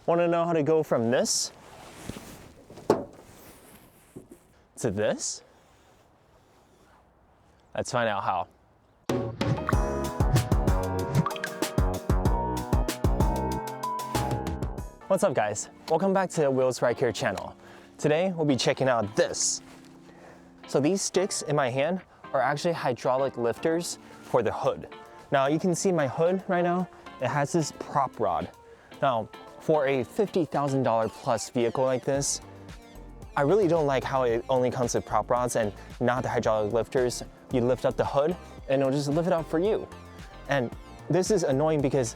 Want to know how to go from this to this? Let's find out how. What's up guys? Welcome back to the Wheels Right Here channel. Today we'll be checking out this. So these sticks in my hand are actually hydraulic lifters for the hood. Now you can see my hood right now, it has this prop rod. Now for a $50,000 plus vehicle like this, I really don't like how it only comes with prop rods and not the hydraulic lifters. You lift up the hood and it'll just lift it up for you. And this is annoying because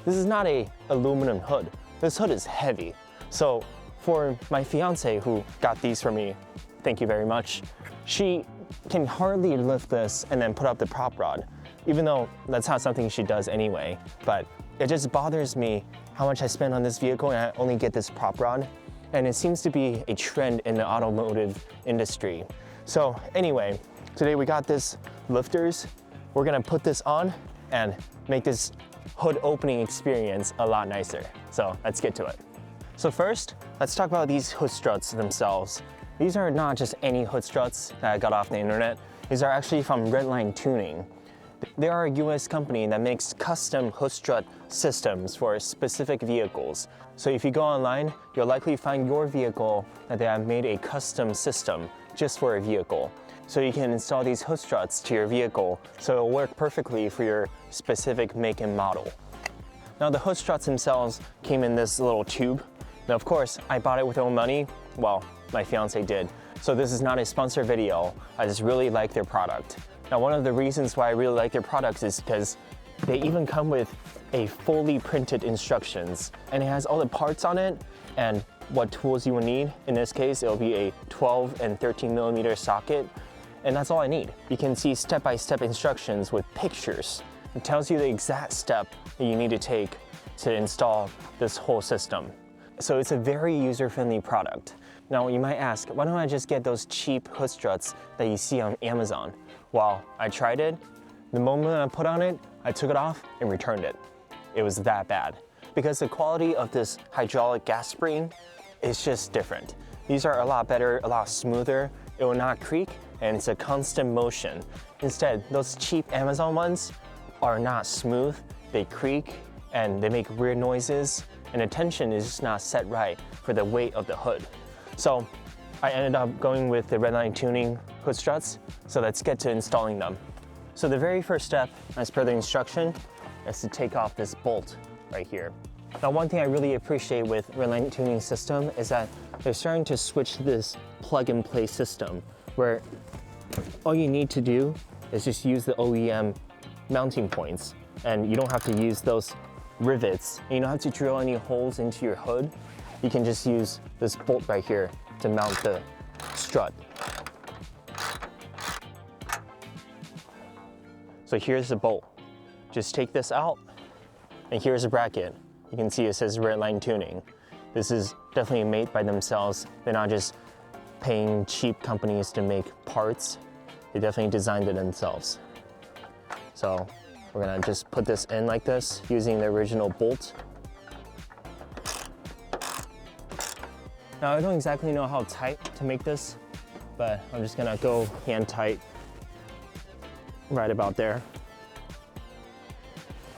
this is not a aluminum hood. This hood is heavy. So for my fiance who got these for me, thank you very much, she can hardly lift this and then put up the prop rod, even though that's not something she does anyway. But it just bothers me how much I spend on this vehicle and I only get this prop rod. And it seems to be a trend in the automotive industry. So anyway, today we got this lifters. We're gonna put this on and make this hood opening experience a lot nicer. So let's get to it. So first, let's talk about these hood struts themselves. These are not just any hood struts that I got off the internet. These are actually from Redline Tuning. They are a US company that makes custom hood strut systems for specific vehicles. So if you go online, you'll likely find your vehicle that they have made a custom system just for a vehicle. So you can install these hood struts to your vehicle so it'll work perfectly for your specific make and model. Now the hood struts themselves came in this little tube. Now of course, I bought it with my own money. Well, my fiance did. So this is not a sponsor video. I just really like their product. Now one of the reasons why I really like their products is because they even come with a fully printed instructions and it has all the parts on it and what tools you will need. In this case, it'll be a 12 and 13 millimeter socket. And that's all I need. You can see step-by-step instructions with pictures. It tells you the exact step that you need to take to install this whole system. So it's a very user-friendly product. Now you might ask, why don't I just get those cheap hood struts that you see on Amazon? Well, I tried it. The moment I put on it, I took it off and returned it. It was that bad. Because the quality of this hydraulic gas spring is just different. These are a lot better, a lot smoother. It will not creak and it's a constant motion. Instead, those cheap Amazon ones are not smooth. They creak and they make weird noises and the tension is just not set right for the weight of the hood. So I ended up going with the Redline Tuning hood struts. So let's get to installing them. So the very first step, as per the instruction, is to take off this bolt right here. Now one thing I really appreciate with Redline Tuning system is that they're starting to switch to this plug and play system where all you need to do is just use the OEM mounting points and you don't have to use those rivets. And you don't have to drill any holes into your hood. You can just use this bolt right here to mount the strut. So here's the bolt. Just take this out and here's a bracket. You can see it says Redline Tuning. This is definitely made by themselves. They're not just paying cheap companies to make parts. They definitely designed it themselves. So we're gonna just put this in like this using the original bolt. Now I don't exactly know how tight to make this, but I'm just gonna go hand tight right about there.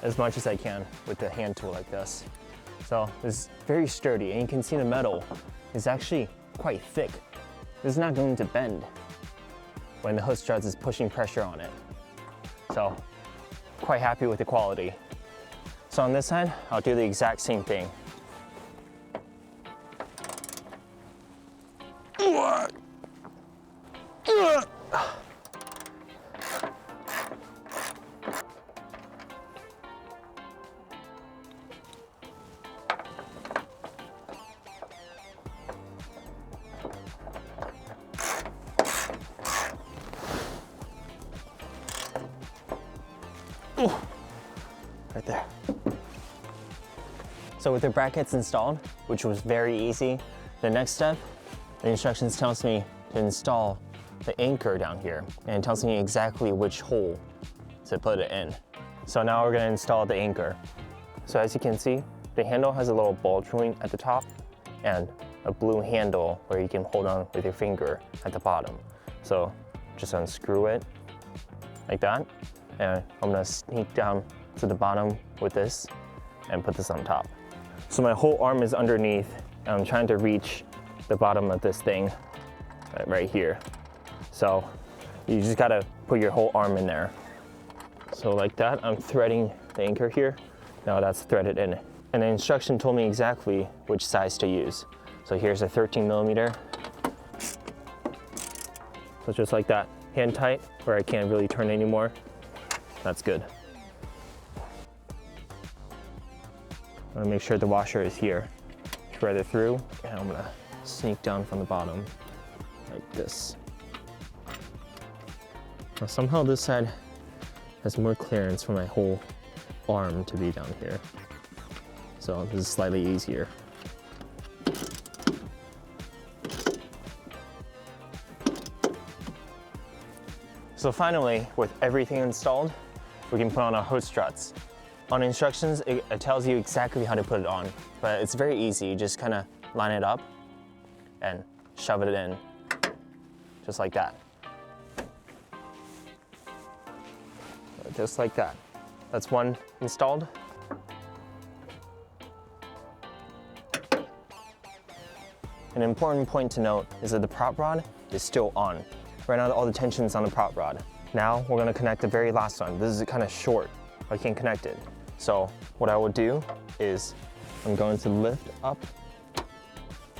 As much as I can with the hand tool like this. So it's very sturdy and you can see the metal is actually quite thick. This is not going to bend when the hood struts is pushing pressure on it. So quite happy with the quality. So on this side, I'll do the exact same thing. Right there. So with the brackets installed, which was very easy, the next step, the instructions tells me to install the anchor down here, and it tells me exactly which hole to put it in. So now we're gonna install the anchor. So as you can see, the handle has a little ball joint at the top and a blue handle where you can hold on with your finger at the bottom. So just unscrew it like that, and I'm gonna sneak down to the bottom with this and put this on top. So my whole arm is underneath, and I'm trying to reach the bottom of this thing right here. So you just gotta put your whole arm in there. So like that, I'm threading the anchor here. Now that's threaded in. And the instruction told me exactly which size to use. So here's a 13 millimeter. So just like that, hand tight, where I can't really turn anymore. That's good. I'm gonna make sure the washer is here. Thread it through, and I'm gonna sneak down from the bottom, like this. Now somehow this side has more clearance for my whole arm to be down here. So this is slightly easier. So finally, with everything installed, we can put on our hood struts. On instructions, it tells you exactly how to put it on, but it's very easy. You just kind of line it up and shove it in, just like that. Just like that. That's one installed. An important point to note is that the prop rod is still on. Right now, all the tension's on the prop rod. Now, we're gonna connect the very last one. This is kind of short, I can't connect it. So what I will do is I'm going to lift up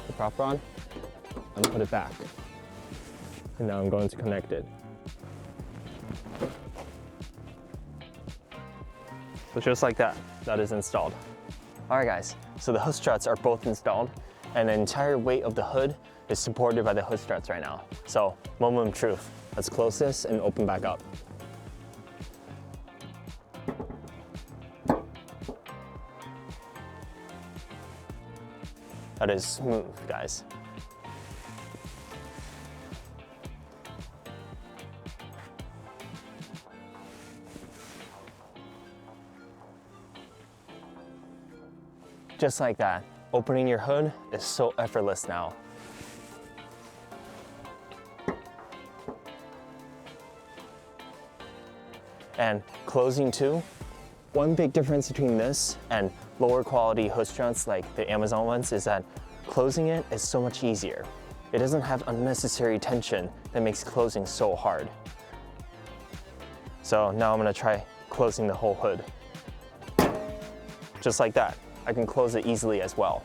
the prop rod and put it back. And now I'm going to connect it. So just like that, that is installed. All right guys, so the hood struts are both installed, and the entire weight of the hood is supported by the hood struts right now. So moment of truth, let's close this and open back up. That is smooth, guys. Just like that. Opening your hood is so effortless now. And closing too. One big difference between this and lower quality hood struts like the Amazon ones is that closing it is so much easier. It doesn't have unnecessary tension that makes closing so hard. So now I'm gonna try closing the whole hood. Just like that. I can close it easily as well.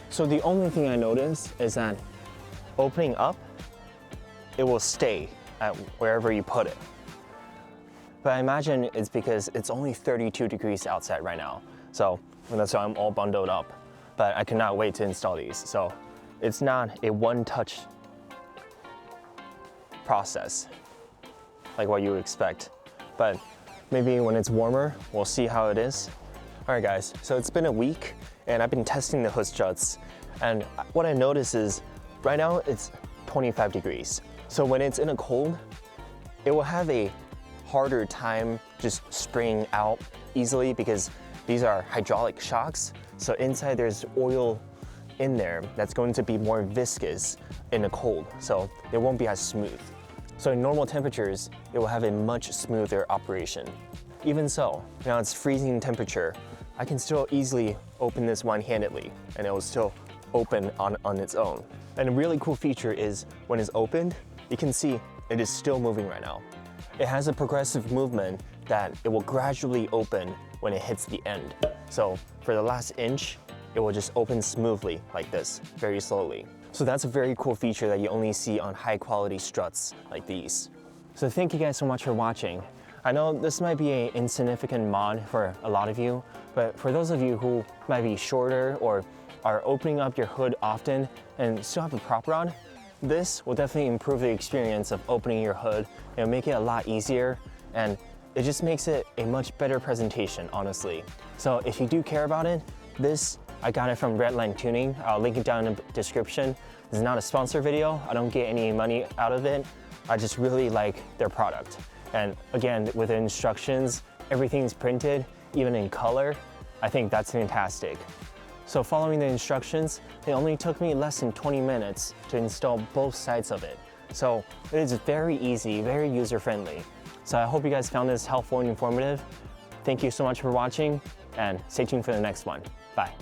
So the only thing I noticed is that opening up, it will stay at wherever you put it. But I imagine it's because it's only 32 degrees outside right now. So that's why I'm all bundled up. But I cannot wait to install these. So it's not a one-touch process like what you would expect. But maybe when it's warmer, we'll see how it is. All right guys, so it's been a week and I've been testing the hood struts. And what I notice is right now it's 25 degrees. So when it's in a cold, it will have a harder time just spraying out easily because these are hydraulic shocks. So inside there's oil in there that's going to be more viscous in the cold. So it won't be as smooth. So in normal temperatures, it will have a much smoother operation. Even so, now it's freezing temperature, I can still easily open this one-handedly and it will still open on its own. And a really cool feature is when it's opened, you can see it is still moving right now. It has a progressive movement that it will gradually open when it hits the end. So for the last inch, it will just open smoothly like this, very slowly. So that's a very cool feature that you only see on high quality struts like these. So thank you guys so much for watching. I know this might be an insignificant mod for a lot of you, but for those of you who might be shorter or are opening up your hood often and still have a prop rod, this will definitely improve the experience of opening your hood and make it a lot easier, and it just makes it a much better presentation, honestly. So if you do care about it, I got it from Redline Tuning. I'll link it down in the description. This is not a sponsor video. I don't get any money out of it, I just really like their product. And again, with the instructions, everything's printed, even in color. I think that's fantastic. So following the instructions, it only took me less than 20 minutes to install both sides of it. So it is very easy, very user-friendly. So I hope you guys found this helpful and informative. Thank you so much for watching, and stay tuned for the next one. Bye.